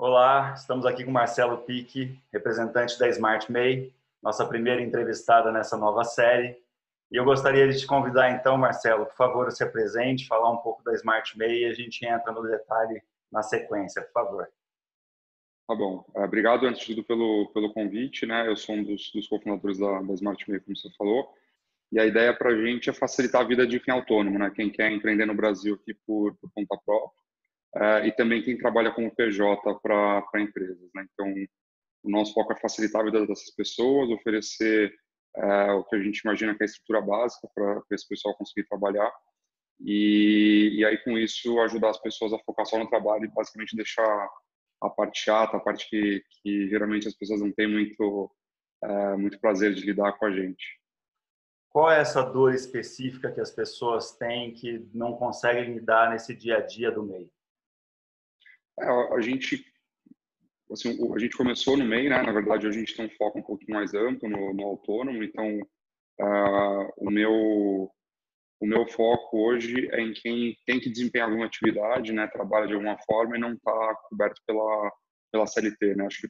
Olá, estamos aqui com Marcelo Pique, representante da Smart May, nossa primeira entrevistada nessa nova série. E eu gostaria de te convidar então, Marcelo, por favor, se apresente, falar um pouco da Smart May e a gente entra no detalhe na sequência, por favor. Tá bom. Obrigado, antes de tudo, pelo convite, né? Eu sou um dos cofundadores da Smart Me, como você falou. E a ideia para a gente é facilitar a vida de quem é autônomo, né? Quem quer empreender no Brasil aqui por conta própria. E também quem trabalha como PJ para empresas, né? Então, o nosso foco é facilitar a vida dessas pessoas, oferecer o que a gente imagina que é a estrutura básica para esse pessoal conseguir trabalhar. E aí, com isso, ajudar as pessoas a focar só no trabalho e basicamente deixar a parte chata, a parte que geralmente as pessoas não têm muito prazer de lidar com a gente. Qual é essa dor específica que as pessoas têm que não conseguem lidar nesse dia a dia do MEI? A gente, assim, a gente começou no MEI, né? Na verdade, a gente tem um foco um pouquinho mais amplo no autônomo, então o meu foco hoje é em quem tem que desempenhar alguma atividade, né? Trabalha de alguma forma e não está coberto pela CLT, né? Acho que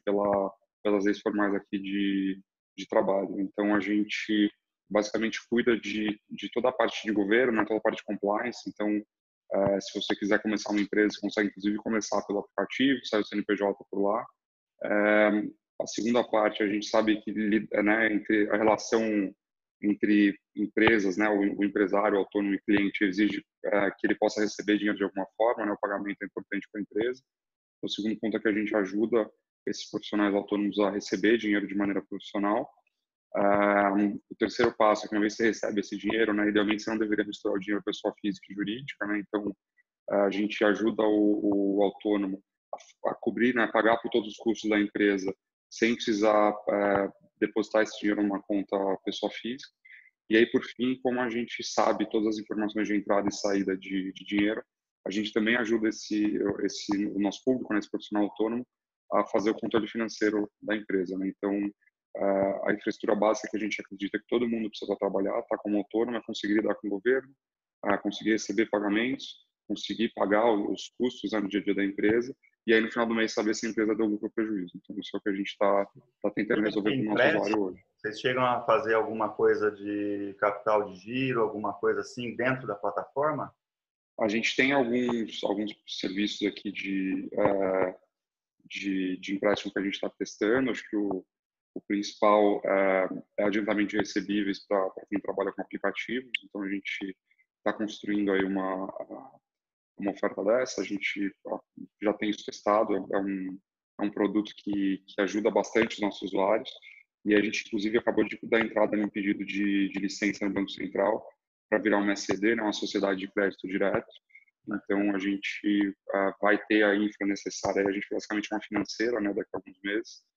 pelas leis formais aqui de trabalho. Então, a gente basicamente cuida de toda a parte de governo, né? Toda a parte de compliance. Então, se você quiser começar uma empresa, você consegue inclusive começar pelo aplicativo, sai o CNPJ por lá. A segunda parte, a gente sabe que, né, entre a relação entre empresas, né, o empresário, o autônomo e cliente exige que ele possa receber dinheiro de alguma forma, né, o pagamento é importante para a empresa. O segundo ponto é que a gente ajuda esses profissionais autônomos a receber dinheiro de maneira profissional. O terceiro passo é que uma vez que você recebe esse dinheiro, né, idealmente você não deveria misturar o dinheiro pessoa física e jurídica, né, então a gente ajuda o autônomo a cobrir, né, pagar por todos os custos da empresa sem precisar depositar esse dinheiro numa conta pessoa física. E aí, por fim, como a gente sabe todas as informações de entrada e saída de dinheiro, a gente também ajuda o nosso público, né, esse profissional autônomo, a fazer o controle financeiro da empresa, né? Então, a infraestrutura básica que a gente acredita que todo mundo precisa trabalhar, tá como autônomo, é conseguir lidar com o governo, conseguir receber pagamentos, conseguir pagar os custos, né, no dia a dia da empresa, e aí no final do mês saber se a empresa deu lucro ou prejuízo. Então, isso é o que a gente está tentando resolver com o nosso usuário hoje. Vocês chegam a fazer alguma coisa de capital de giro, alguma coisa assim dentro da plataforma? A gente tem alguns serviços aqui de empréstimo que a gente está testando. Acho que o principal é adiantamento de recebíveis para quem trabalha com aplicativos. Então, a gente está construindo aí uma oferta dessa. A gente já tem isso testado. É um produto que ajuda bastante os nossos usuários. E a gente, inclusive, acabou de dar entrada num pedido de licença no Banco Central para virar uma SCD, né, uma sociedade de crédito direto. Então, a gente vai ter a infra necessária. A gente basicamente é uma financeira, né, daqui a alguns meses.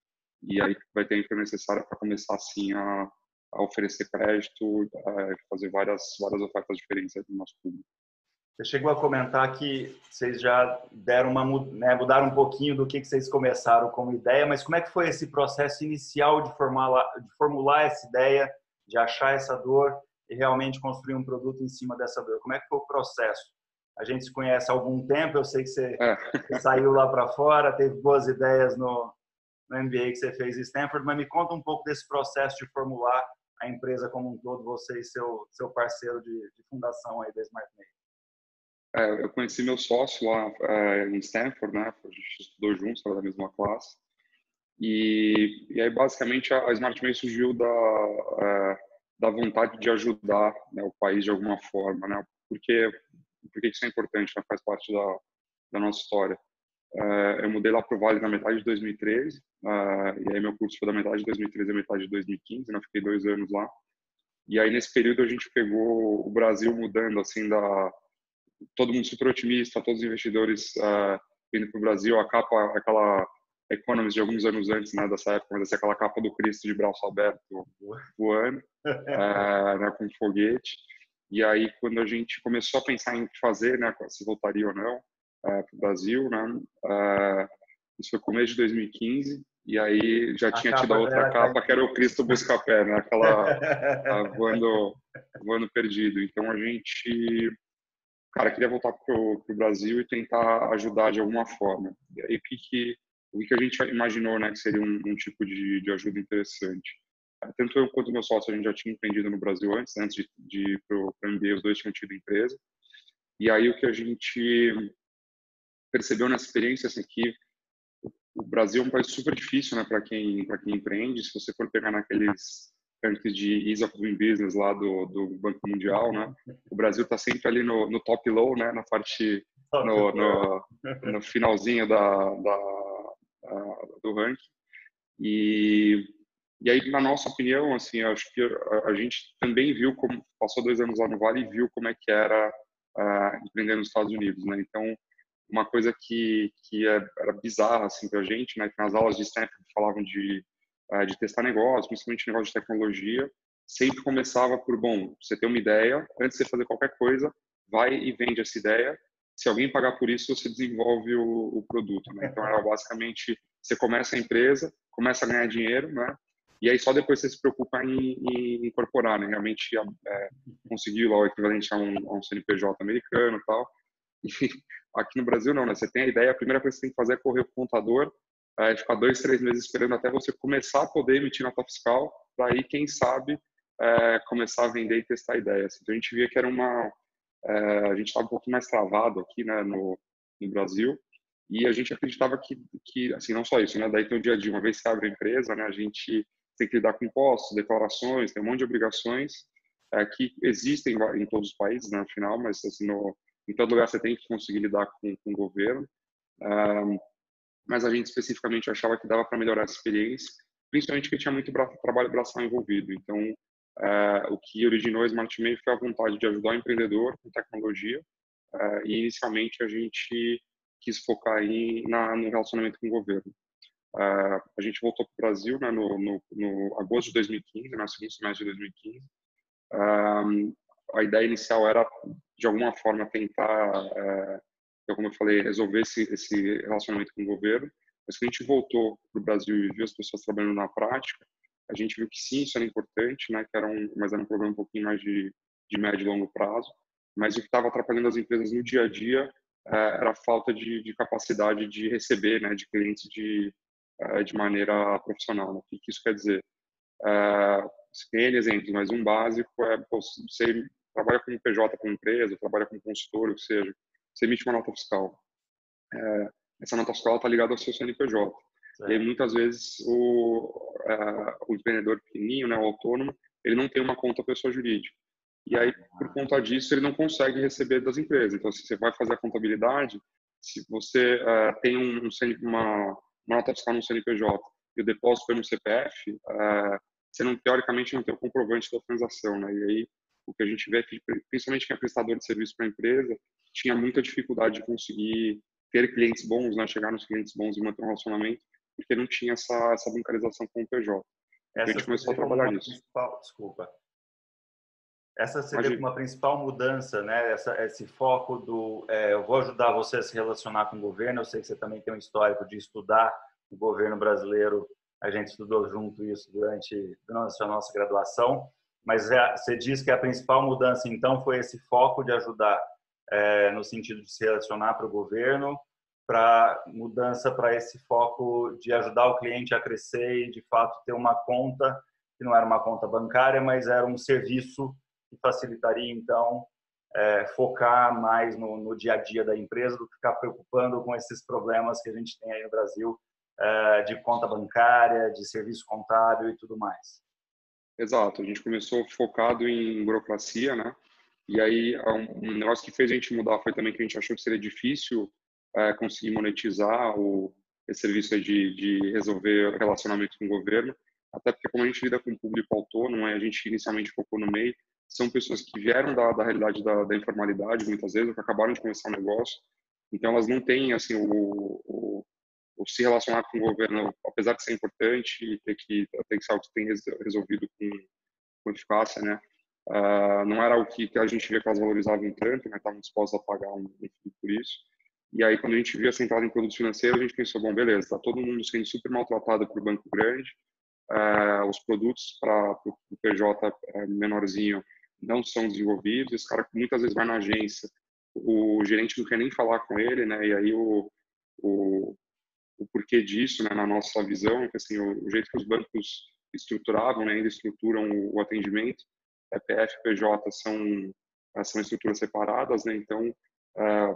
E aí vai ter a infra necessária para começar, assim, a oferecer crédito, fazer várias ofertas diferentes do nosso público. Você chegou a comentar que vocês já deram mudaram um pouquinho do que vocês começaram como ideia, mas como é que foi esse processo inicial de formular essa ideia, de achar essa dor e realmente construir um produto em cima dessa dor? Como é que foi o processo? A gente se conhece há algum tempo, eu sei que você saiu lá para fora, teve boas ideias no MBA que você fez em Stanford, mas me conta um pouco desse processo de formular a empresa como um todo, você e seu parceiro de fundação aí da Smart May. Eu conheci meu sócio lá em Stanford, né? A gente estudou juntos, era da mesma classe. E aí, basicamente, a Smart May surgiu da vontade de ajudar, né, o país de alguma forma, né? Porque isso é importante, né? Faz parte da nossa história. Eu mudei lá para o Vale na metade de 2013, e aí meu curso foi da metade de 2013 à metade de 2015, né? Fiquei 2 anos lá. E aí, nesse período, a gente pegou o Brasil mudando, assim, todo mundo super otimista, todos os investidores vindo para o Brasil, a capa, aquela Economist de alguns anos antes, né, dessa época, mas aquela capa do Cristo de braço aberto voando, né, com foguete. E aí, quando a gente começou a pensar em fazer, né, se voltaria ou não para o Brasil, né, isso foi começo de 2015, e aí já tinha tido a outra capa, que era o Cristo Buscapé, né, aquela voando perdido. Então, a gente queria voltar pro Brasil e tentar ajudar de alguma forma. E aí, o que o que a gente imaginou, né, que seria um tipo de ajuda interessante. Tanto eu quanto o meu sócio, a gente já tinha empreendido no Brasil antes de ir para o MBA, os dois tinham tido empresa. E aí o que a gente percebeu nessa experiência, assim, que o Brasil é um país super difícil, né, para quem empreende. Se você for pegar naqueles rankings de Ease of Doing Business lá do Banco Mundial, né, o Brasil está sempre ali no top low, né, na parte no finalzinho do ranking. E aí, na nossa opinião, assim, acho que a gente também viu como passou 2 anos lá no Vale e viu como é que era empreender nos Estados Unidos, né? Então, uma coisa que era bizarra assim para a gente, né? Que nas aulas de Stanford falavam de testar negócios, principalmente negócio de tecnologia, sempre começava por, bom, você tem uma ideia, antes de você fazer qualquer coisa, vai e vende essa ideia. Se alguém pagar por isso, você desenvolve o produto, né? Então era basicamente você começa a empresa, começa a ganhar dinheiro, né? E aí só depois você se preocupa em incorporar, né? Realmente conseguir lá o equivalente a um CNPJ americano e tal. E aqui no Brasil não, né? Você tem a ideia, a primeira coisa que você tem que fazer é correr o contador, ficar 2, 3 meses esperando até você começar a poder emitir nota fiscal, para aí, quem sabe, começar a vender e testar ideias. Então a gente via que era a gente estava um pouquinho mais travado aqui, né, no Brasil, e a gente acreditava que assim, não só isso, né? Daí tem o dia a dia, uma vez que você abre a empresa, né? A gente tem que lidar com impostos, declarações, tem um monte de obrigações que existem em todos os países, né, no final, mas assim, em todo lugar você tem que conseguir lidar com o governo. Mas a gente especificamente achava que dava para melhorar essa experiência, principalmente porque tinha muito trabalho braçal envolvido. Então, o que originou a Smart MEI foi a vontade de ajudar o empreendedor com tecnologia, e inicialmente a gente quis focar no relacionamento com o governo. A gente voltou para o Brasil, né, no agosto de 2015, no segundo semestre de 2015. A ideia inicial era, de alguma forma, tentar, como eu falei, resolver esse relacionamento com o governo. Mas quando a gente voltou para o Brasil e viu as pessoas trabalhando na prática, a gente viu que sim, isso era importante, né, mas era um problema um pouquinho mais de médio e longo prazo. Mas o que estava atrapalhando as empresas no dia a dia era a falta de capacidade de receber, né, de clientes de maneira profissional. Né? O que isso quer dizer? Tem N exemplos, mas um básico é você trabalha com PJ com empresa, trabalha com consultor, ou seja, você emite uma nota fiscal. Essa nota fiscal está ligada ao seu CNPJ. Certo. E aí, muitas vezes, o empreendedor pequenininho, né, o autônomo, ele não tem uma conta pessoa jurídica. E aí, por conta disso, ele não consegue receber das empresas. Então, se você vai fazer a contabilidade, se você tem uma nota fiscal no CNPJ e o depósito foi no CPF, você não, teoricamente, não tem o comprovante da transação, né? E aí, o que a gente vê é que, principalmente quem é prestador de serviço para a empresa, tinha muita dificuldade de conseguir ter clientes bons, né? Chegar nos clientes bons e manter um relacionamento, porque não tinha essa bancarização com o PJ. Então, a gente começou a trabalhar nisso. Desculpa. Essa seria uma principal mudança, né? Esse foco eu vou ajudar você a se relacionar com o governo. Eu sei que você também tem um histórico de estudar o governo brasileiro. A gente estudou junto isso durante a nossa graduação. Mas você diz que a principal mudança, então, foi esse foco de ajudar no sentido de se relacionar para o governo, para mudança para esse foco de ajudar o cliente a crescer e, de fato, ter uma conta que não era uma conta bancária, mas era um serviço que facilitaria, então, focar mais no dia a dia da empresa do que ficar preocupando com esses problemas que a gente tem aí no Brasil de conta bancária, de serviço contábil e tudo mais. Exato, a gente começou focado em burocracia, né? E aí, um negócio que fez a gente mudar foi também que a gente achou que seria difícil conseguir monetizar esse serviço de resolver relacionamento com o governo, até porque como a gente lida com o público autônomo, a gente inicialmente focou no MEI, são pessoas que vieram da realidade da informalidade, muitas vezes, ou que acabaram de começar um negócio, então elas não têm, assim, o se relacionar com o governo, apesar de ser importante e ter que ser algo que tem resolvido com eficácia, né? Não era o que a gente via que elas valorizavam tanto, né? Estavam dispostas a pagar um FII por isso. E aí, quando a gente viu essa entrada em produtos financeiros, a gente pensou, bom, beleza, está todo mundo sendo super maltratado por banco grande, os produtos para o PJ menorzinho não são desenvolvidos, esse cara muitas vezes vai na agência, o gerente não quer nem falar com ele, né? E aí o o porquê disso, né, na nossa visão, que assim, o jeito que os bancos estruturavam, né, ainda estruturam o atendimento, PF e PJ são estruturas separadas, né, então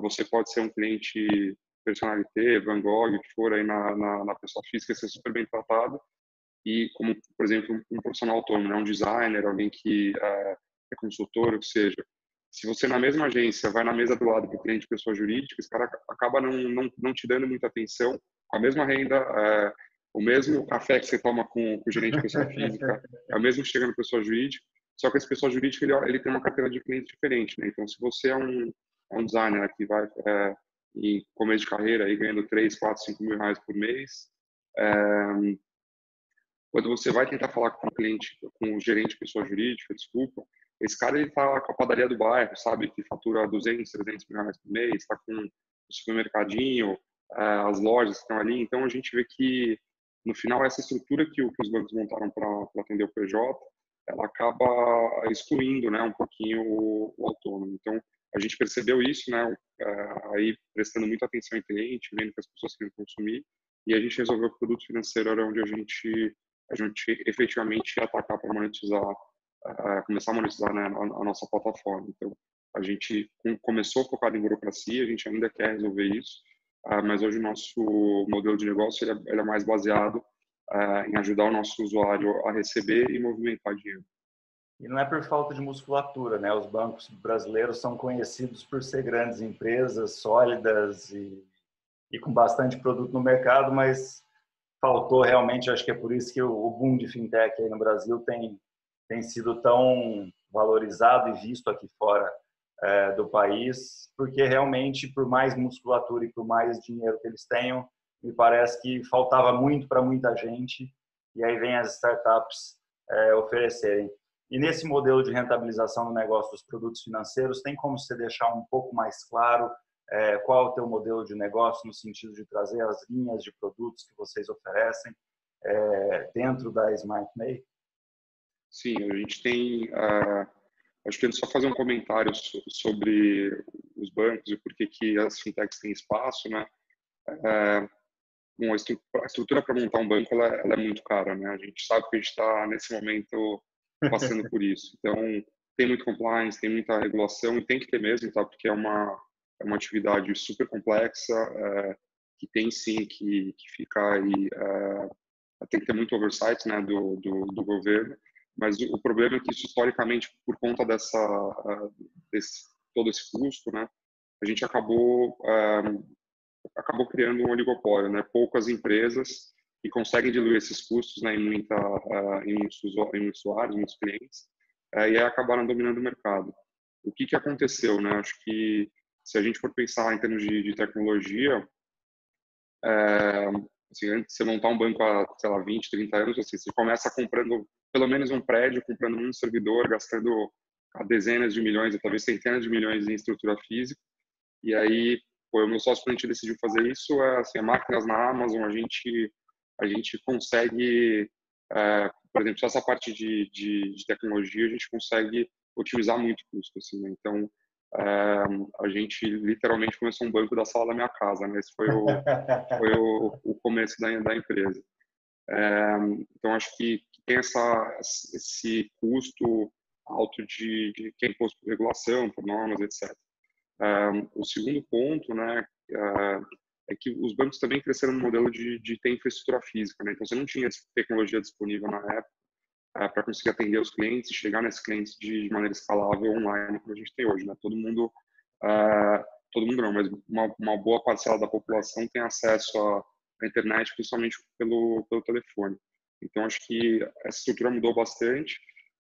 você pode ser um cliente personalité, Van Gogh, que for aí na pessoa física, ser super bem tratado, e como, por exemplo, um profissional autônomo, né, um designer, alguém que é consultor, ou que seja, se você na mesma agência vai na mesa do lado do cliente pessoa jurídica, esse cara acaba não te dando muita atenção, com a mesma renda, o mesmo café que você toma com o gerente de pessoa física, é o mesmo que chega no pessoa jurídica, só que esse pessoa jurídica ele tem uma carteira de cliente diferente, né? Então, se você é um designer que vai em começo de carreira aí ganhando 3, 4, 5 mil reais por mês, quando você vai tentar falar com o cliente, com o gerente de pessoa jurídica, desculpa, esse cara ele tá com a padaria do bairro, sabe, que fatura 200, 300 mil reais por mês, está com o supermercadinho, as lojas que estão ali. Então a gente vê que no final essa estrutura que os bancos montaram para atender o PJ, ela acaba excluindo, né, um pouquinho o autônomo. Então a gente percebeu isso, né, aí prestando muita atenção em cliente, vendo que as pessoas querem consumir, e a gente resolveu que o produto financeiro era onde a gente efetivamente ia atacar para monetizar, começar a monetizar, né, a nossa plataforma. Então, a gente começou focado em burocracia, a gente ainda quer resolver isso, mas hoje o nosso modelo de negócio ele é mais baseado em ajudar o nosso usuário a receber e movimentar dinheiro. E não é por falta de musculatura, né? Os bancos brasileiros são conhecidos por ser grandes empresas, sólidas e com bastante produto no mercado, mas faltou realmente, acho que é por isso que o boom de fintech aí no Brasil tem sido tão valorizado e visto aqui fora do país, porque realmente, por mais musculatura e por mais dinheiro que eles tenham, me parece que faltava muito para muita gente, e aí vem as startups oferecerem. E nesse modelo de rentabilização do negócio dos produtos financeiros, tem como você deixar um pouco mais claro qual é o teu modelo de negócio no sentido de trazer as linhas de produtos que vocês oferecem dentro da Smart May? Sim, a gente tem, acho que é só fazer um comentário sobre os bancos e por que as fintechs têm espaço, né? Bom, a estrutura para montar um banco ela é muito cara, né? A gente sabe que a gente está nesse momento passando por isso. Então, tem muito compliance, tem muita regulação e tem que ter mesmo, tá? Porque é uma atividade super complexa, que tem sim que ficar aí, tem que ter muito oversight, né, do governo. Mas o problema é que isso, historicamente, por conta todo esse custo, né, a gente acabou criando um oligopólio, né? Poucas empresas que conseguem diluir esses custos, né, em muitos usuários, muitos clientes, e aí acabaram dominando o mercado. O que aconteceu, né? Acho que se a gente for pensar em termos de tecnologia, assim, antes de você montar um banco há, sei lá, 20, 30 anos, assim, você começa comprando pelo menos um prédio, comprando um servidor, gastando dezenas de milhões, ou talvez centenas de milhões em estrutura física, e aí o meu sócio, quando a gente decidiu fazer isso, assim, máquinas na Amazon, a gente consegue, por exemplo, só essa parte de tecnologia, a gente consegue otimizar muito o custo. Assim, né? Então, a gente literalmente começou um banco da sala da minha casa, né? Esse foi o começo da empresa. Então, acho que tem esse custo alto de que é imposto por regulação, por normas, etc. O segundo ponto, né, é que os bancos também cresceram no modelo de ter infraestrutura física, né? Então, você não tinha tecnologia disponível na época para conseguir atender os clientes e chegar nesses clientes de maneira escalável online, como a gente tem hoje, né? Todo mundo não, mas uma boa parcela da população tem acesso à internet, principalmente pelo telefone. Então, acho que essa estrutura mudou bastante.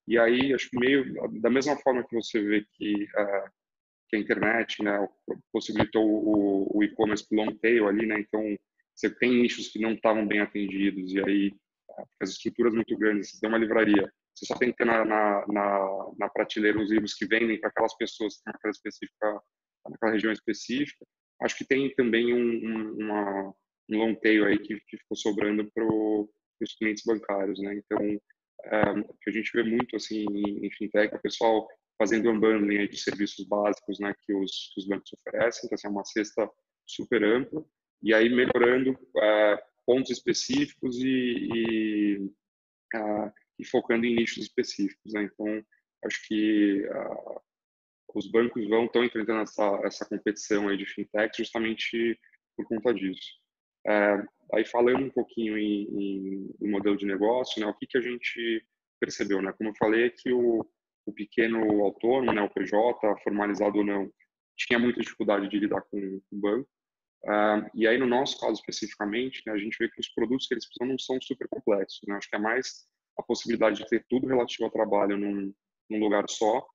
E aí, acho que meio da mesma forma que você vê que a internet, né, possibilitou o e-commerce long tail ali, né? Então, você tem nichos que não estavam bem atendidos e aí as estruturas muito grandes, você tem uma livraria, você só tem que ter na prateleira os livros que vendem para aquelas pessoas que estão naquela região específica. Acho que tem também um long tail aí que ficou sobrando para os clientes bancários, né? Então, o que a gente vê muito assim em fintech, o pessoal fazendo unbundling aí de serviços básicos, né, que os bancos oferecem, então assim, é uma cesta super ampla, e aí melhorando pontos específicos e focando em nichos específicos, né? Então, acho que os bancos estão enfrentando essa competição aí de fintech justamente por conta disso. Aí falando um pouquinho em modelo de negócio, né, o que a gente percebeu, né? Como eu falei, é que o pequeno autônomo, né, o PJ, formalizado ou não, tinha muita dificuldade de lidar com o banco. E aí, no nosso caso especificamente, né, a gente vê que os produtos que eles precisam não são super complexos, né? Acho que é mais a possibilidade de ter tudo relativo ao trabalho num lugar só,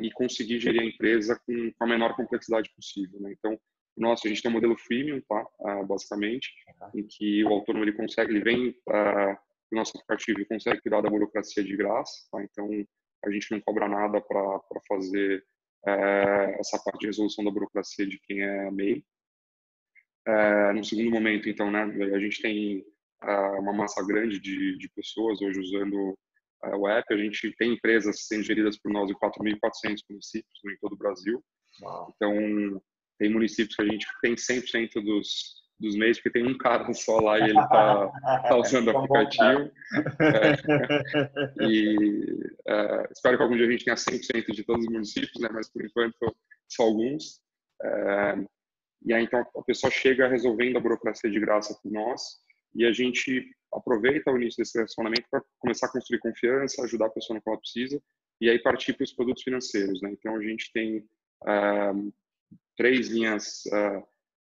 e conseguir gerir a empresa com a menor complexidade possível, né? Então, a gente tem um modelo freemium, tá? Basicamente, em que o autônomo ele vem o nosso aplicativo e consegue cuidar da burocracia de graça, tá? Então, a gente não cobra nada para fazer essa parte de resolução da burocracia de quem é MEI. No segundo momento, então, né, a gente tem uma massa grande de pessoas hoje usando o app. A gente tem empresas sendo geridas por nós em 4.400 municípios, né, em todo o Brasil. Uau. Então, tem municípios que a gente tem 100% dos MEIs, porque tem um cara só lá e ele tá usando o aplicativo. Espero que algum dia a gente tenha 100% de todos os municípios, né, mas por enquanto só alguns. E aí, então, a pessoa chega resolvendo a burocracia de graça por nós e a gente aproveita o início desse relacionamento para começar a construir confiança, ajudar a pessoa no que ela precisa e aí partir para os produtos financeiros, né? Então, a gente tem 3 linhas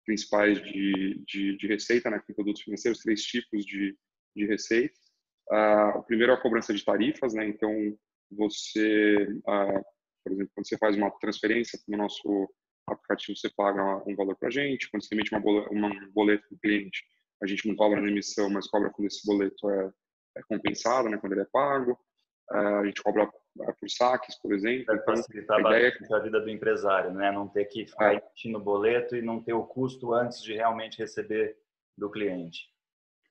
principais de receita, né, com produtos financeiros, 3 tipos de receita. O primeiro é a cobrança de tarifas, né? Então, você, por exemplo, quando você faz uma transferência no nosso aplicativo, você paga um valor para a gente. Quando você emite um boleto para o cliente, a gente não cobra na emissão, mas cobra quando esse boleto é compensado, né, quando ele é pago. A gente cobra por saques, por exemplo. Vai Então, facilitar a ideia bastante a vida do empresário, né? Não ter que ficar emitindo boleto e não ter o custo antes de realmente receber do cliente.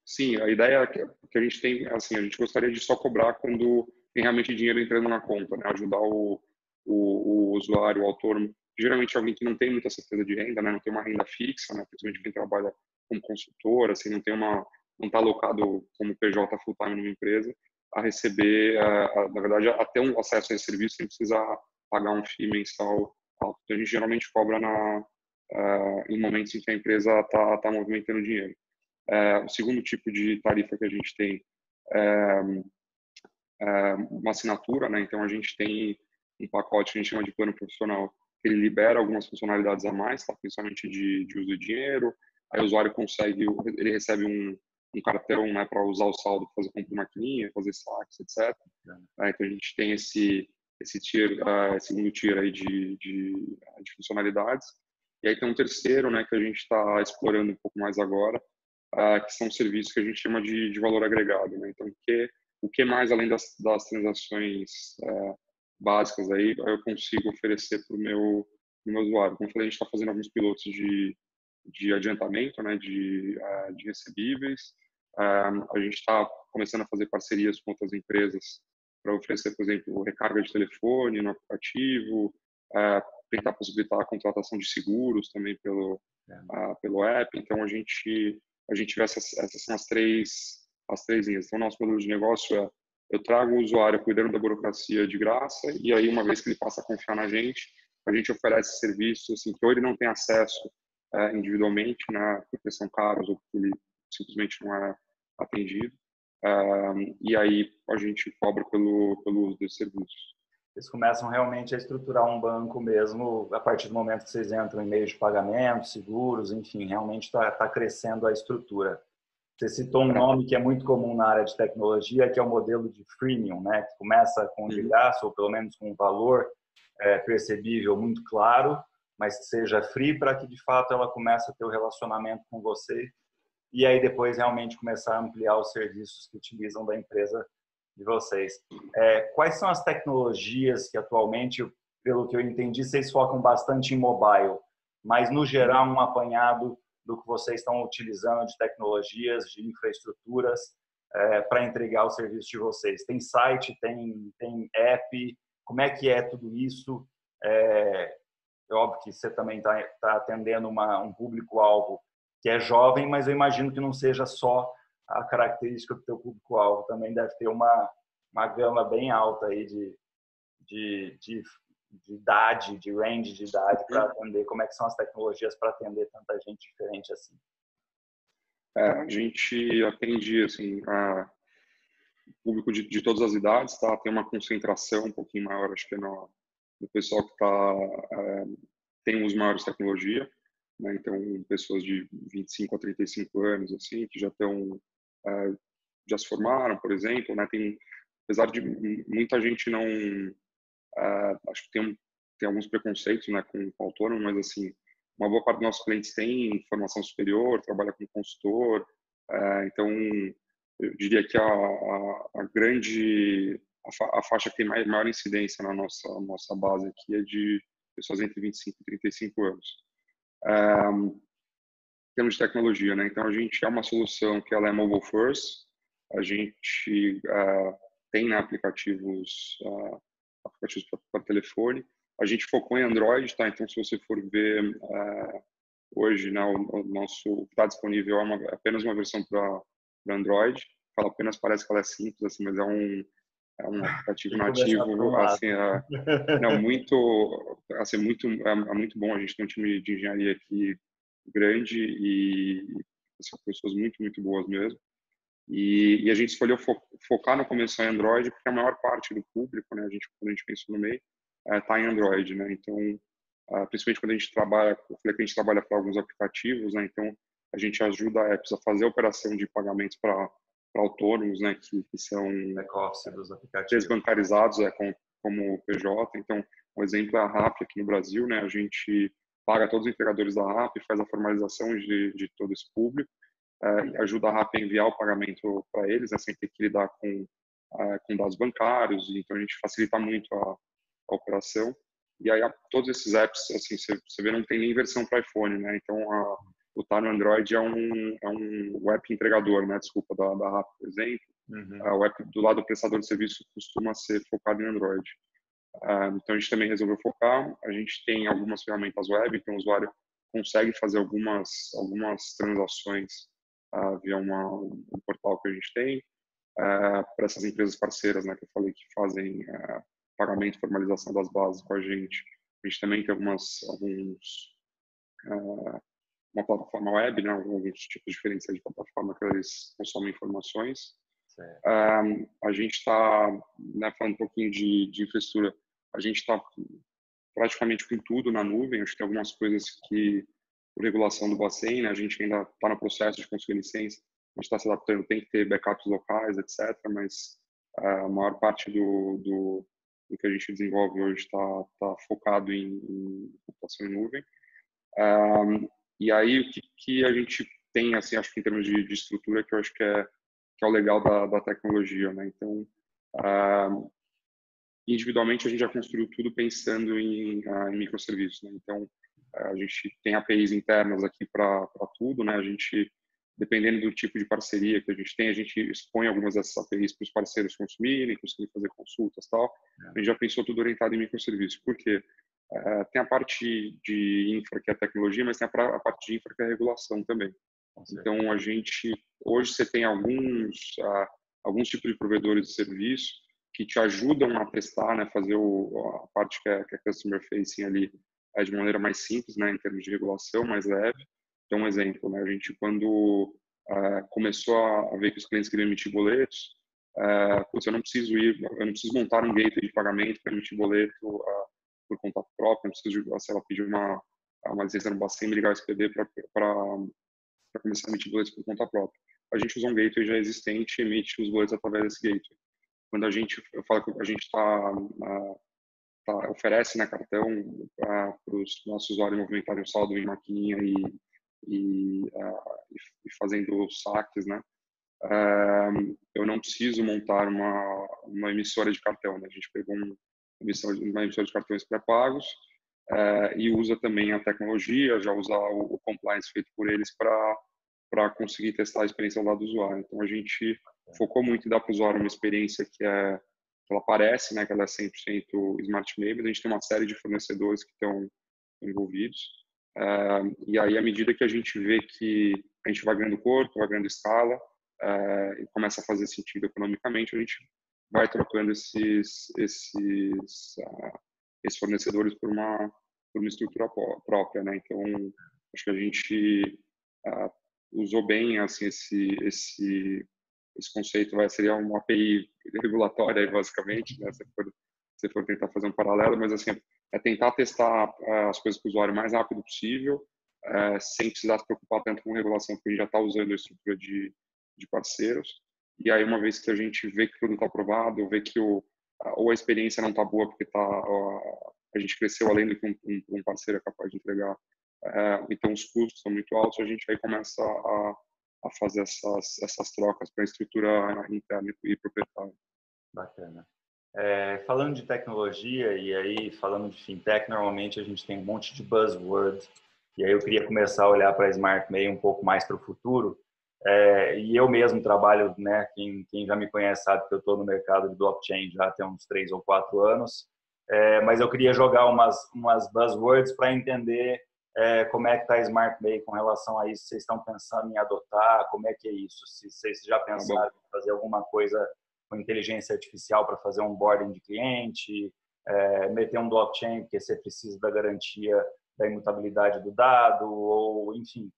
Sim, a ideia que a gente tem, assim, a gente gostaria de só cobrar quando tem realmente dinheiro entrando na conta, né? Ajudar o usuário, o autônomo, geralmente alguém que não tem muita certeza de renda, né? Não tem uma renda fixa, né? Principalmente quem trabalha como consultor, assim, não está alocado como PJ full time numa empresa, a receber, na verdade, a ter um acesso a esse serviço sem precisar pagar um FII mensal alto. Então, a gente geralmente cobra em momentos em que a empresa está movimentando dinheiro. O segundo tipo de tarifa que a gente tem é uma assinatura, né? Então, a gente tem um pacote que a gente chama de plano profissional, que ele libera algumas funcionalidades a mais, tá? Principalmente de uso de dinheiro. Aí o usuário ele recebe um cartão, né, para usar o saldo, fazer compra de maquininha, fazer saques, etc. Então, a gente tem esse tier, segundo tier aí de funcionalidades. E aí tem um terceiro, né, que a gente está explorando um pouco mais agora, que são serviços que a gente chama de valor agregado, né? Então, o que mais, além das transações básicas aí, eu consigo oferecer para o meu usuário? Como eu falei, a gente está fazendo alguns pilotos de adiantamento, né, de recebíveis. A gente está começando a fazer parcerias com outras empresas para oferecer, por exemplo, recarga de telefone no aplicativo, tentar possibilitar a contratação de seguros também pelo app. Então, a gente vê essas são as três linhas. Então, nosso modelo de negócio eu trago o usuário cuidando da burocracia de graça e aí, uma vez que ele passa a confiar na gente, a gente oferece serviços assim, que ou ele não tem acesso individualmente, né, porque são caros ou porque ele simplesmente não é atendido. E aí a gente cobra pelo uso desses serviços. Vocês começam realmente a estruturar um banco mesmo a partir do momento que vocês entram em meio de pagamento, seguros, enfim, realmente está crescendo a estrutura. Você citou um nome que é muito comum na área de tecnologia, que é o modelo de freemium, né? Que começa com de graça, ou pelo menos com um valor percebível muito claro, mas que seja free para que, de fato, ela comece a ter o relacionamento com você e aí depois realmente começar a ampliar os serviços que utilizam da empresa de vocês. Quais são as tecnologias que atualmente, pelo que eu entendi, vocês focam bastante em mobile, mas no geral um apanhado do que vocês estão utilizando de tecnologias, de infraestruturas para entregar o serviço de vocês? Tem site, tem app, como é que é tudo isso? É óbvio que você também está atendendo um público-alvo que é jovem, mas eu imagino que não seja só a característica do teu público-alvo, também deve ter uma gama bem alta aí de idade, de range de idade para atender. Como é que são as tecnologias para atender tanta gente diferente assim? A gente atende assim, a público de todas as idades, tá? Tem uma concentração um pouquinho maior, acho que no pessoal que tem os maiores tecnologia, né? Então, pessoas de 25 a 35 anos, assim, que já estão, já se formaram, por exemplo, né? Apesar de muita gente não, acho que tem alguns preconceitos, né, com autônomo, mas, assim, uma boa parte dos nossos clientes tem formação superior, trabalha como consultor, então, eu diria que a faixa que tem maior incidência na nossa base aqui é de pessoas entre 25 e 35 anos. Em termos de tecnologia, né? Então, a gente é uma solução que ela é mobile first, a gente tem, né, aplicativos para telefone, a gente focou em Android, tá? Então, se você for ver hoje, né, o nosso que está disponível é apenas uma versão para Android. Fala apenas, parece que ela é simples, assim, mas é um aplicativo nativo, assim, não, muito, assim, é muito bom. A gente tem um time de engenharia aqui grande e são pessoas muito, muito boas mesmo. E a gente escolheu focar no começo em Android porque a maior parte do público, né, quando a gente pensou no meio, está em Android, né? Então, principalmente quando a gente trabalha, eu falei que a gente trabalha para alguns aplicativos, né? Então, a gente ajuda apps a fazer a operação de pagamentos para autônomos, né? Que são back-office dos aplicativos desbancarizados, como o PJ. Então, um exemplo é a RAP aqui no Brasil, né? A gente paga todos os entregadores da RAP, faz a formalização de todo esse público, ajuda a RAP a enviar o pagamento para eles, né? Sem ter que lidar com dados bancários. Então, a gente facilita muito a operação. E aí, todos esses apps, assim, você vê, não tem nem versão para iPhone, né? Então, o Tá no Android é um app entregador, né? Desculpa, da RAP, por exemplo. O app do lado do prestador de serviço costuma ser focado em Android. Então, a gente também resolveu focar. A gente tem algumas ferramentas web, então o usuário consegue fazer algumas transações via um portal que a gente tem. Para essas empresas parceiras, né, que eu falei que fazem pagamento e formalização das bases com a gente. A gente também tem uma plataforma web, né, alguns tipos diferentes de plataforma que eles consomem informações. A gente está, né, falando um pouquinho de infraestrutura, a gente está praticamente com tudo na nuvem. Acho que tem algumas coisas que, por regulação do Bacen, né, a gente ainda está no processo de conseguir licença, a gente está se adaptando, tem que ter backups locais, etc., mas a maior parte do que a gente desenvolve hoje está focado em computação em nuvem. E aí, o que a gente tem, assim, acho que em termos de estrutura, que eu acho que é o legal da tecnologia, né? Então, individualmente, a gente já construiu tudo pensando em microserviços, né? Então, a gente tem APIs internas aqui para tudo, né? A gente, dependendo do tipo de parceria que a gente expõe algumas dessas APIs para os parceiros consumirem, conseguir fazer consultas e tal. A gente já pensou tudo orientado em microserviços. Por quê? Tem a parte de infra, que é a tecnologia, mas tem a parte de infra, que é a regulação também. Então, hoje você tem alguns tipos de provedores de serviço que te ajudam a testar, né, fazer a parte que é customer facing ali de maneira mais simples, né, em termos de regulação, mais leve. Então, um exemplo, né, a gente, quando começou a ver que os clientes queriam emitir boletos, eu não preciso montar um gateway de pagamento para emitir boleto por conta própria, não preciso, se ela pedir uma licença no Bacen, me ligar o SPB para começar a emitir boletos por conta própria. A gente usa um gateway já existente e emite os boletos através desse gateway. Quando eu falo que a gente oferece, né, cartão para os nossos usuários movimentarem o saldo em maquininha e fazendo saques, né? Eu não preciso montar uma emissora de cartão, né? A gente pegou uma emissora de cartões pré-pagos e usa também a tecnologia, já usar o compliance feito por eles para conseguir testar a experiência ao lado do usuário. Então, a gente focou muito em dar para o usuário uma experiência que ela parece, né, que ela é 100% Smart Made, mas a gente tem uma série de fornecedores que estão envolvidos. E aí, à medida que a gente vê que a gente vai ganhando corpo, vai ganhando escala, e começa a fazer sentido economicamente, a gente vai trocando esses fornecedores por uma estrutura própria, né? Então, acho que a gente usou bem assim esse conceito, seria uma API regulatória, basicamente, né? Se for tentar fazer um paralelo, mas assim, é tentar testar as coisas com o usuário o mais rápido possível, sem precisar se preocupar tanto com regulação, porque a gente já está usando a estrutura de parceiros. E aí, uma vez que a gente vê que tudo está aprovado, vê que ou a experiência não está boa porque a gente cresceu além do que um parceiro é capaz de entregar, então os custos são muito altos, a gente aí começa a fazer essas trocas para a estrutura interna e proprietária. Bacana. Falando de tecnologia e aí falando de fintech, normalmente a gente tem um monte de buzzword, e aí eu queria começar a olhar para a Smart May um pouco mais para o futuro. E eu mesmo trabalho, né? Quem já me conhece sabe que eu estou no mercado de blockchain já tem uns 3 ou 4 anos. Mas eu queria jogar umas buzzwords para entender como é que está a Smart May com relação a isso. Vocês estão pensando em adotar? Como é que é isso? Se vocês já pensaram em fazer alguma coisa com inteligência artificial para fazer um onboarding de cliente, meter um blockchain porque você precisa da garantia da imutabilidade do dado, ou enfim,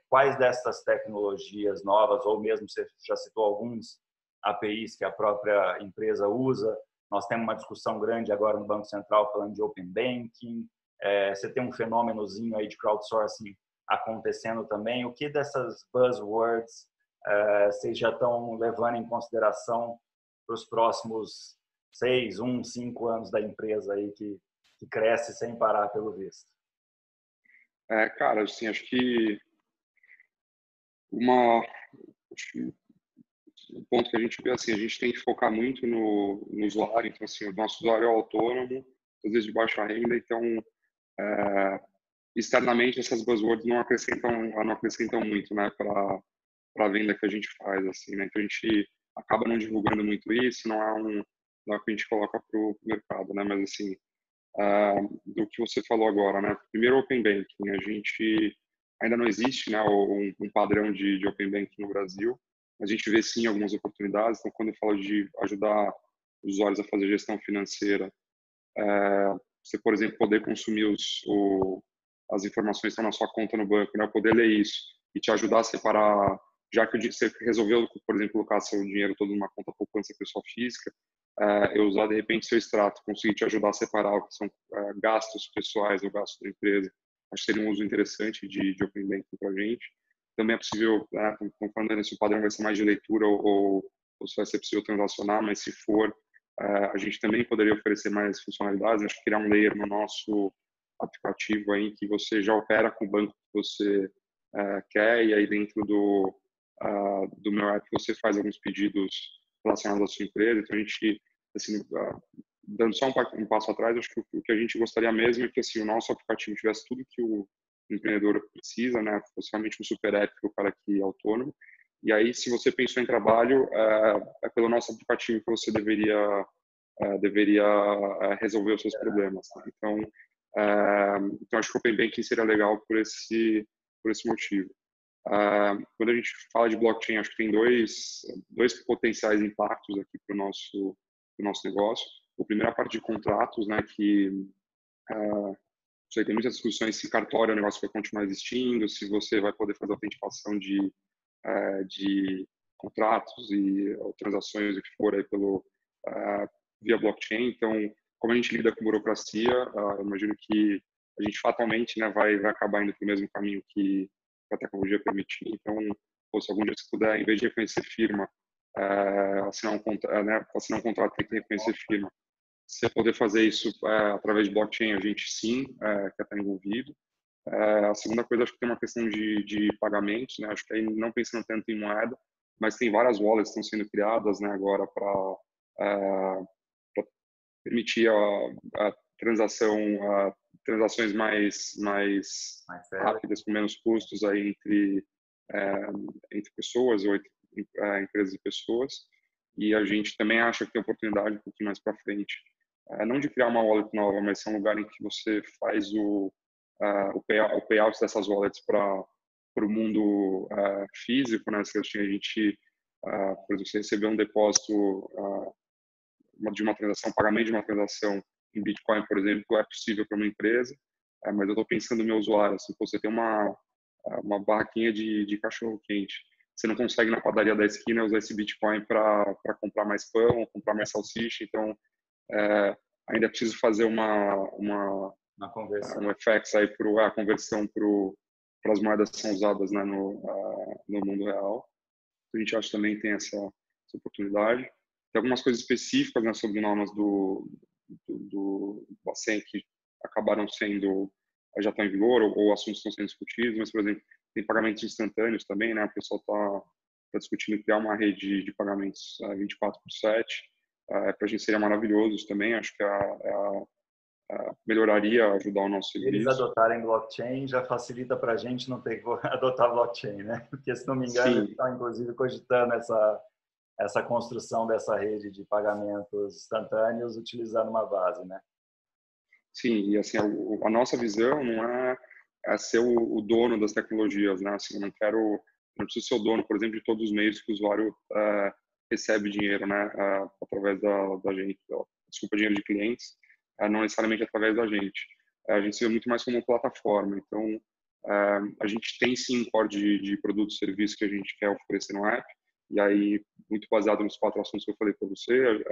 quais dessas tecnologias novas, ou mesmo você já citou alguns APIs que a própria empresa usa. Nós temos uma discussão grande agora no Banco Central falando de Open Banking. Você tem um fenômenozinho aí de crowdsourcing acontecendo também. O que dessas buzzwords vocês já estão levando em consideração para os próximos 6, 5 anos da empresa aí que cresce sem parar, pelo visto? Cara, assim, acho que o ponto que a gente vê, assim, a gente tem que focar muito no usuário. Então, assim, o nosso usuário é autônomo, às vezes de baixa renda, então, externamente, essas buzzwords não acrescentam muito, né, para a venda que a gente faz, assim, né? Então, a gente acaba não divulgando muito isso, não é o que a gente coloca para o mercado, né? Mas, assim, do que você falou agora, né? Primeiro, Open Banking. A gente ainda não existe, né, um padrão de Open Banking no Brasil. A gente vê, sim, algumas oportunidades. Então, quando eu falo de ajudar os usuários a fazer gestão financeira, você, por exemplo, poder consumir as informações que estão na sua conta no banco, né, poder ler isso e te ajudar a separar, já que você resolveu, por exemplo, colocar seu dinheiro todo numa conta poupança pessoa física, eu usar, de repente, seu extrato, conseguir te ajudar a separar o que são gastos pessoais ou gastos da empresa. Acho que seria um uso interessante de Open Banking para a gente. Também é possível, conforme se o padrão vai ser mais de leitura ou se vai ser possível transacionar, mas se for, a gente também poderia oferecer mais funcionalidades. Acho que criar um layer no nosso aplicativo aí que você já opera com o banco que você quer, e aí dentro do meu app você faz alguns pedidos relacionados à sua empresa. Então, a gente, assim, dando só um passo atrás, acho que o que a gente gostaria mesmo é que, assim, o nosso aplicativo tivesse tudo que o empreendedor precisa, né? Fosse realmente um super app para o cara que é autônomo. E aí, se você pensou em trabalho, é pelo nosso aplicativo que você deveria resolver os seus problemas. Tá? Então acho que o Open Banking seria legal por esse motivo. Quando a gente fala de blockchain, acho que tem dois potenciais impactos aqui para o nosso negócio. O primeiro é a parte de contratos, né, que você tem muitas discussões se cartório é um negócio que vai continuar existindo, se você vai poder fazer autenticação de contratos ou transações, o que for, aí via blockchain. Então, como a gente lida com burocracia, eu imagino que a gente fatalmente, né, vai acabar indo para o mesmo caminho que a tecnologia permitir. Então, se algum dia você puder, em vez de reconhecer firma, assinar um contrato, tem que reconhecer firma. Se você poder fazer isso através de blockchain, a gente sim quer estar envolvido. A segunda coisa, acho que tem uma questão de pagamentos, né? Acho que aí não pensando tanto em moeda, mas tem várias wallets que estão sendo criadas, né, agora para permitir a transações mais rápidas, com menos custos aí entre pessoas ou entre empresas e pessoas. E a gente também acha que tem oportunidade um pouquinho mais para frente, não de criar uma wallet nova, mas ser um lugar em que você faz o payout dessas wallets para o mundo físico, né? Se a gente, por exemplo, você receber um depósito de uma transação, pagamento de uma transação em Bitcoin, por exemplo, é possível para uma empresa, mas eu estou pensando no meu usuário, assim, você tem uma barraquinha de cachorro-quente, você não consegue na padaria da esquina usar esse Bitcoin para comprar mais pão, comprar mais salsicha, então ainda é preciso fazer Na conversão. um FX aí para a conversão para as moedas que são usadas, né, no mundo real. A gente acha que também tem essa oportunidade. Tem algumas coisas específicas, né, sobre normas do Bacen que acabaram sendo, já estão em vigor, ou assuntos que estão sendo discutidos, mas, por exemplo, tem pagamentos instantâneos também, né, o pessoal está discutindo criar uma rede de pagamentos 24/7, para a gente seria maravilhoso isso também, acho que melhoraria, ajudar o nosso Se eles serviço. adotarem blockchain, já facilita para a gente não ter que adotar blockchain, né? Porque, se não me engano, eles Sim, estão, inclusive, cogitando essa construção dessa rede de pagamentos instantâneos utilizando uma base, né? sim, e assim, a nossa visão não é ser o dono das tecnologias, né? Assim, eu não preciso ser o dono, por exemplo, de todos os meios que o usuário recebe dinheiro, né? Através da gente, desculpa, dinheiro de clientes, não necessariamente através da gente. A gente se vê muito mais como uma plataforma, então a gente tem sim um core de produtos e serviços que a gente quer oferecer no app, e aí, muito baseado nos 4 assuntos que eu falei para você,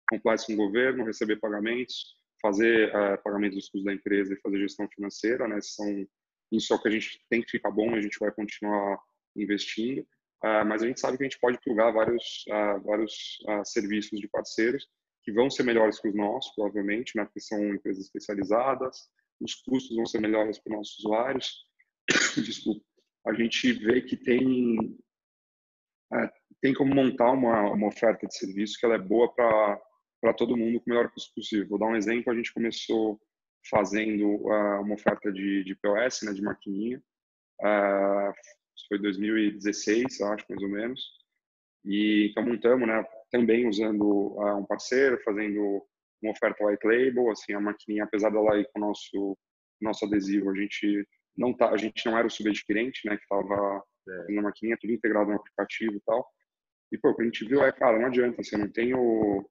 compliance com o governo, receber pagamentos, fazer pagamento dos custos da empresa e fazer gestão financeira, né? Isso é o que a gente tem que ficar bom, a gente vai continuar investindo, mas a gente sabe que a gente pode plugar vários serviços de parceiros que vão ser melhores que os nossos, provavelmente, né? Porque são empresas especializadas, os custos vão ser melhores para os nossos usuários. Desculpa. A gente vê que tem como montar uma oferta de serviço que ela é boa para todo mundo com o melhor custo possível. Vou dar um exemplo, a gente começou fazendo uma oferta de POS, né, de maquininha, isso foi 2016, acho, mais ou menos, e então montamos, né, também usando um parceiro, fazendo uma oferta white label, assim, a maquininha, apesar dela ir com o nosso adesivo, a gente não era o subadquirente, né, que estava fazendo a maquininha, tudo integrado no aplicativo e tal. E, pô, o que a gente viu cara, não adianta, assim, eu não tenho...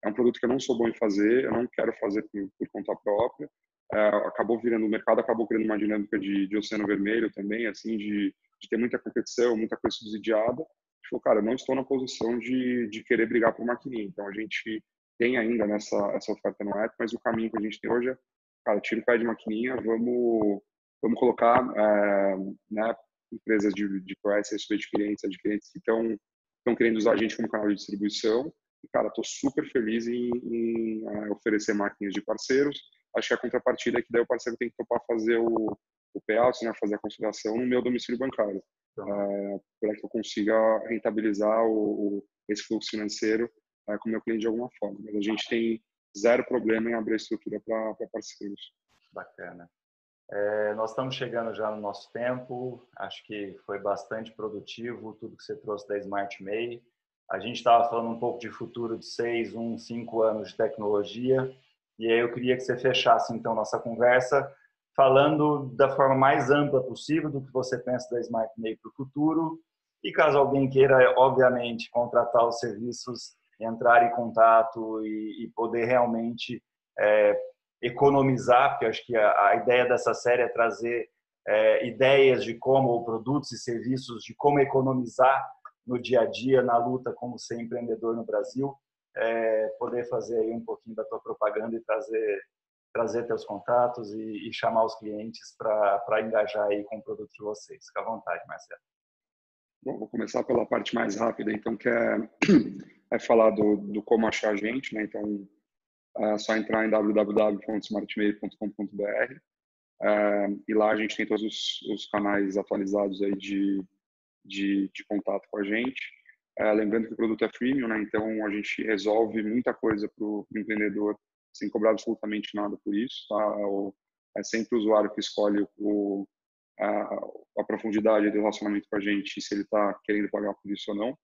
É um produto que eu não sou bom em fazer, eu não quero fazer por conta própria. O mercado acabou criando uma dinâmica de oceano vermelho também, assim, de ter muita competição, muita coisa subsidiada. A gente falou, cara, eu não estou na posição de querer brigar por maquininha. Então, a gente tem ainda essa oferta no app, mas o caminho que a gente tem hoje é, cara, tira o pé de maquininha, vamos colocar, né, empresas de POS, adquirentes que estão querendo usar a gente como canal de distribuição. E, cara, estou super feliz em oferecer máquinas de parceiros. Acho que a contrapartida é que daí o parceiro tem que topar fazer o payout, né, fazer a conciliação no meu domicílio bancário, para que eu consiga rentabilizar esse fluxo financeiro com o meu cliente de alguma forma. Mas a gente tem zero problema em abrir a estrutura para parceiros. Bacana. Nós estamos chegando já no nosso tempo, acho que foi bastante produtivo tudo que você trouxe da Smart May. A gente estava falando um pouco de futuro de 5 anos de tecnologia, e aí eu queria que você fechasse então nossa conversa falando da forma mais ampla possível do que você pensa da Smart May para o futuro, e caso alguém queira, obviamente, contratar os serviços, entrar em contato e poder realmente economizar, porque eu acho que a ideia dessa série é trazer ideias de como, ou produtos e serviços, de como economizar no dia a dia, na luta como ser empreendedor no Brasil, poder fazer aí um pouquinho da tua propaganda e trazer teus contatos e chamar os clientes para engajar aí com o produto de vocês. Fica à vontade, Marcelo. Bom, vou começar pela parte mais rápida, então, que é falar do como achar a gente, né? Então, é só entrar em www.smartmail.com.br e lá a gente tem todos os canais atualizados aí de contato com a gente. Lembrando que o produto é freemium, né? Então a gente resolve muita coisa para o empreendedor sem cobrar absolutamente nada por isso. Tá? É sempre o usuário que escolhe a profundidade do relacionamento com a gente, se ele está querendo pagar por isso ou não.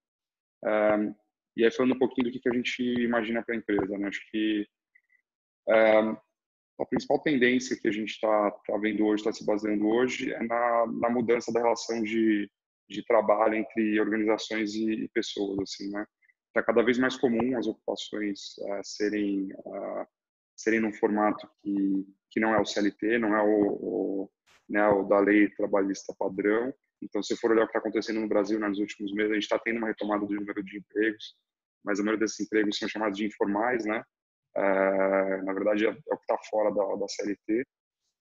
E aí falando um pouquinho do que a gente imagina para a empresa, né? Acho que a principal tendência que a gente está vendo hoje, está se baseando hoje, é na mudança da relação de trabalho entre organizações e pessoas, assim, né? Está cada vez mais comum as ocupações serem num formato que não é o CLT, não é né, o da lei trabalhista padrão. Então, se for olhar o que está acontecendo no Brasil, né, nos últimos meses, a gente está tendo uma retomada do número de empregos, mas a maioria desses empregos são chamados de informais, né? Na verdade, é o que está fora da CLT.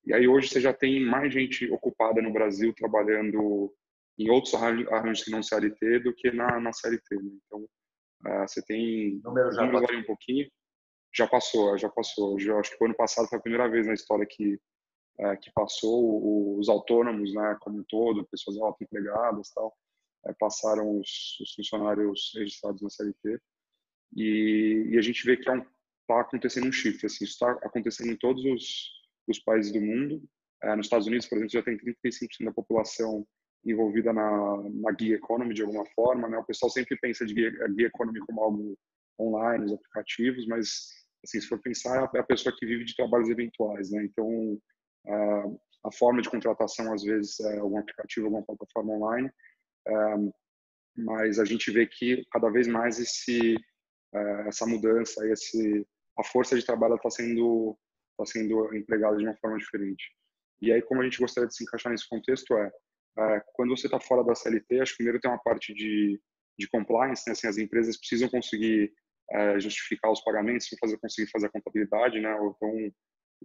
E aí, hoje, você já tem mais gente ocupada no Brasil trabalhando em outros arranjos que não CLT do que na CLT, né? Então, você tem... Os números variam um pouquinho. Já passou. Eu acho que o ano passado foi a primeira vez na história que passou os autônomos, né, como um todo, pessoas autoempregadas e tal, passaram os funcionários registrados na CLT. E a gente vê que está acontecendo um shift. Assim, isso está acontecendo em todos os países do mundo. Nos Estados Unidos, por exemplo, já tem 35% da população envolvida na gig economy de alguma forma, né? O pessoal sempre pensa de gig economy como algo online, os aplicativos, mas assim, se for pensar, é a pessoa que vive de trabalhos eventuais, né? Então, a forma de contratação às vezes é algum aplicativo, alguma plataforma online, mas a gente vê que cada vez mais essa mudança, a força de trabalho está sendo empregada de uma forma diferente. E aí, como a gente gostaria de se encaixar nesse contexto quando você está fora da CLT, acho que primeiro tem uma parte de compliance, né? Assim, as empresas precisam conseguir justificar os pagamentos, conseguir fazer a contabilidade, né? Então,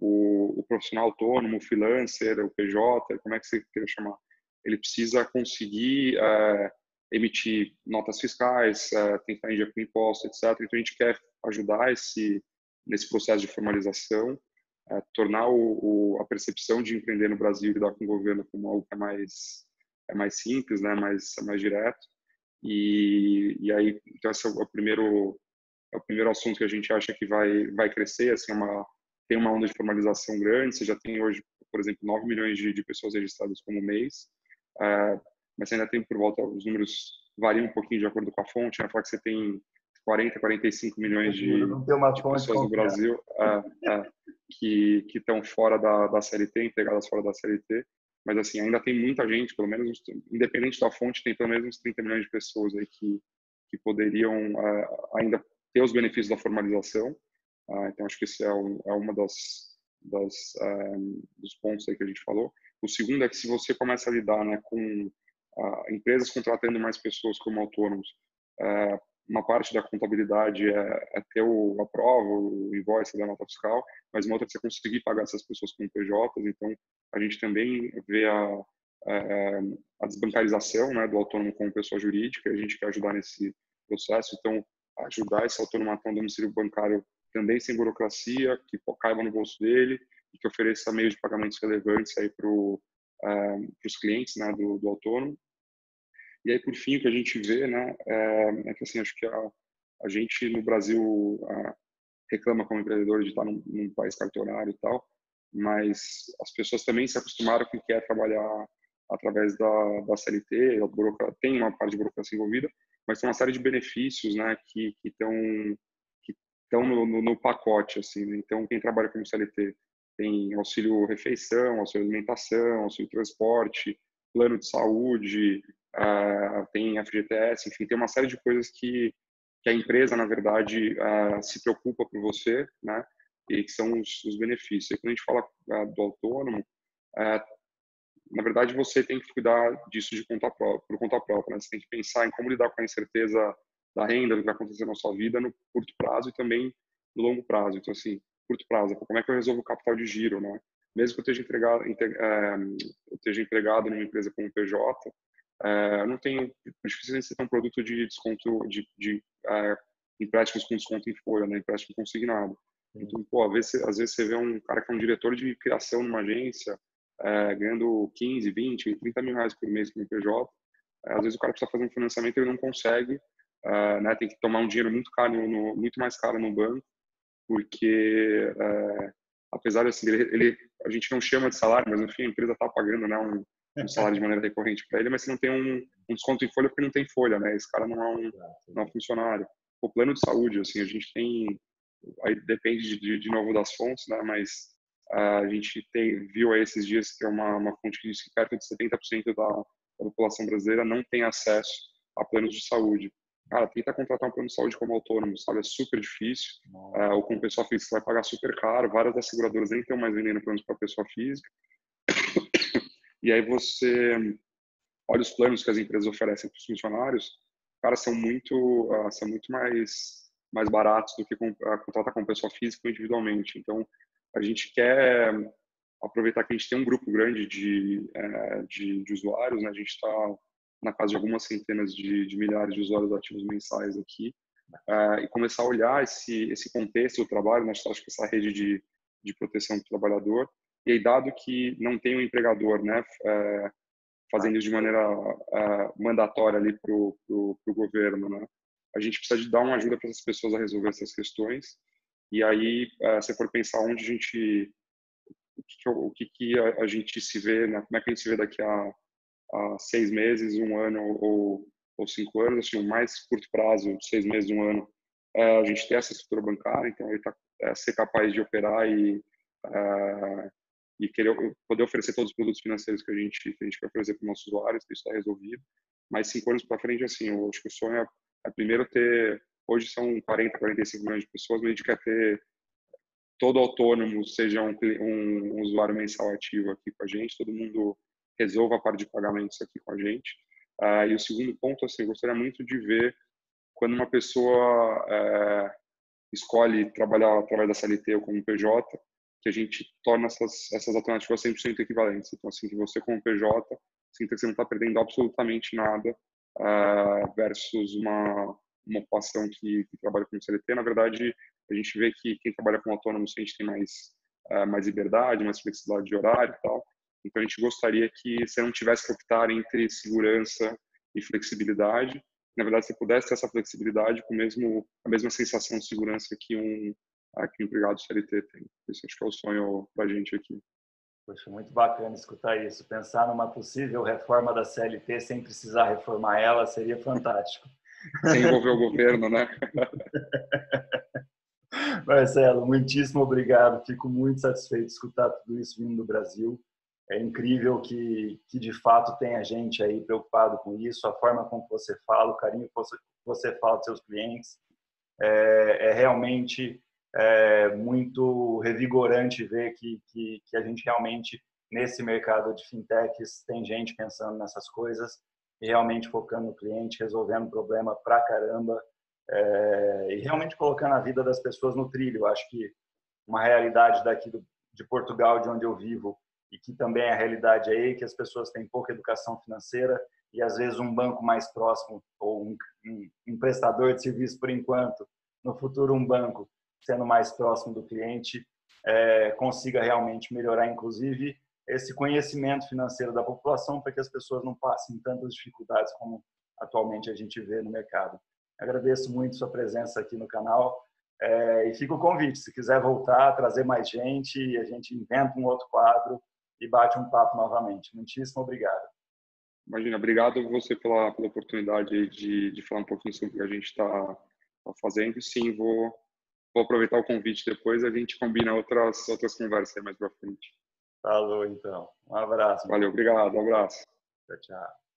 o profissional autônomo, o freelancer, o PJ, como é que você quer chamar? Ele precisa conseguir emitir notas fiscais, tentar injetar imposto, etc. Então, a gente quer ajudar nesse processo de formalização, tornar a percepção de empreender no Brasil e lidar com o governo como algo que é mais simples, né, mais direto. E aí, então, esse é o primeiro assunto que a gente acha que vai crescer, assim, tem uma onda de formalização grande. Você já tem hoje, por exemplo, 9 milhões de pessoas registradas como mês, mas você ainda tem por volta, os números variam um pouquinho de acordo com a fonte, né? Fala que você tem 40, 45 milhões de pessoas no Brasil que estão fora da CLT, empregadas fora da CLT, mas assim, ainda tem muita gente, pelo menos, independente da fonte, tem pelo menos uns 30 milhões de pessoas aí que poderiam ainda ter os benefícios da formalização. Então, acho que esse é uma dos pontos aí que a gente falou. O segundo é que se você começa a lidar, né, com empresas contratando mais pessoas como autônomos, uma parte da contabilidade é ter a prova, o invoice da nota fiscal, mas uma outra é você conseguir pagar essas pessoas como PJs. Então, a gente também vê a desbancarização, né, do autônomo como pessoa jurídica, e a gente quer ajudar nesse processo. Então, ajudar esse autônomo a ter um domicílio bancário também sem burocracia, que caiba no bolso dele e que ofereça meios de pagamentos relevantes aí para os clientes, né, do autônomo. E aí, por fim, o que a gente vê, né, é que, assim, acho que a gente no Brasil reclama como empreendedor de estar num país cartorário e tal, mas as pessoas também se acostumaram com o que é trabalhar através da CLT, tem uma parte de burocracia envolvida, mas tem uma série de benefícios, né, que estão no pacote, assim, né? Então, quem trabalha como CLT tem auxílio refeição, auxílio alimentação, auxílio transporte, plano de saúde, tem FGTS, enfim, tem uma série de coisas que a empresa, na verdade, se preocupa por você, né? E que são os benefícios. E quando a gente fala do autônomo, na verdade, você tem que cuidar disso por conta própria, né? Você tem que pensar em como lidar com a incerteza da renda, do que vai acontecer na sua vida no curto prazo e também no longo prazo. Então, assim, curto prazo, como é que eu resolvo o capital de giro, né? Mesmo que eu esteja empregado numa empresa como PJ, não tenho, dificilmente você tem um produto de desconto, de empréstimos com desconto em folha, né? Empréstimo consignado. Então, pô, às vezes você vê um cara que é um diretor de criação numa agência, ganhando 15, 20, 30 mil reais por mês como PJ. Às vezes o cara precisa fazer um financiamento e ele não consegue, né? Tem que tomar um dinheiro muito caro, muito mais caro no banco, porque apesar de assim, a gente não chama de salário, mas enfim, a empresa está pagando, né, um salário de maneira recorrente para ele, mas você não tem um desconto em folha porque não tem folha, né? Esse cara não é um funcionário. O plano de saúde, assim, a gente tem, aí depende de novo das fontes, né? Mas A gente viu aí esses dias que é uma fonte que diz que perto de 70% da população brasileira não tem acesso a planos de saúde. Cara, tenta contratar um plano de saúde como autônomo, sabe? É super difícil. Ou com pessoa física você vai pagar super caro. Várias das seguradoras nem estão mais vendendo planos para pessoa física. E aí você olha os planos que as empresas oferecem para os funcionários, cara, são muito mais baratos do que contratar com pessoa física ou individualmente. Então, a gente quer aproveitar que a gente tem um grupo grande de usuários, né? A gente está na casa de algumas centenas de milhares de usuários ativos mensais aqui, e começar a olhar esse contexto do trabalho, nós acho que essa rede de proteção do trabalhador, e aí, dado que não tem um empregador, né, fazendo isso de maneira mandatória ali para o governo, né, a gente precisa de dar uma ajuda para essas pessoas a resolver essas questões, e aí, se for pensar onde o que a gente se vê, né, como é que a gente se vê daqui a 6 meses, um ano ou 5 anos, assim, o mais curto prazo, 6 meses, um ano, a gente ter essa estrutura bancária, então ele ser capaz de operar e querer poder oferecer todos os produtos financeiros que a gente quer oferecer para os nossos usuários, que isso está resolvido. Mas 5 anos para frente, assim, eu acho que o sonho é primeiro ter, hoje são 40, 45 milhões de pessoas, mas a gente quer ter todo autônomo, seja um usuário mensal ativo aqui com a gente, todo mundo resolva a parte de pagamentos aqui com a gente. E o segundo ponto, assim, eu gostaria muito de ver quando uma pessoa escolhe trabalhar através da CLT ou como PJ, que a gente torna essas alternativas 100% equivalentes. Então, assim, que você como PJ sinta que você não está perdendo absolutamente nada versus uma ocupação que trabalha como CLT. Na verdade, a gente vê que quem trabalha como autônomo, a gente tem mais liberdade, mais flexibilidade de horário e tal. Então, a gente gostaria que você não tivesse que optar entre segurança e flexibilidade. Na verdade, você pudesse ter essa flexibilidade com a mesma sensação de segurança que um empregado CLT tem. Isso acho que é o sonho para a gente aqui. Poxa, muito bacana escutar isso. Pensar numa possível reforma da CLT sem precisar reformar ela seria fantástico. Sem envolver o governo, né? Marcelo, muitíssimo obrigado. Fico muito satisfeito de escutar tudo isso vindo do Brasil. É incrível que de fato tenha gente aí preocupado com isso, a forma como você fala, o carinho que você fala dos seus clientes. É realmente muito revigorante ver que a gente realmente, nesse mercado de fintechs, tem gente pensando nessas coisas e realmente focando no cliente, resolvendo problema pra caramba, e realmente colocando a vida das pessoas no trilho. Eu acho que uma realidade daqui de Portugal, de onde eu vivo, e que também é a realidade aí, que as pessoas têm pouca educação financeira e às vezes um banco mais próximo ou um prestador de serviço por enquanto, no futuro um banco sendo mais próximo do cliente, consiga realmente melhorar, inclusive, esse conhecimento financeiro da população para que as pessoas não passem tantas dificuldades como atualmente a gente vê no mercado. Agradeço muito sua presença aqui no canal. E fica o convite, se quiser voltar, trazer mais gente, a gente inventa um outro quadro e bate um papo novamente. Muitíssimo obrigado. Imagina, obrigado você pela oportunidade de falar um pouquinho sobre o que a gente está fazendo. Sim, vou aproveitar o convite depois, a gente combina outras conversas aí mais para frente. Falou, então. Um abraço. Valeu, obrigado, um abraço. Tchau, tchau.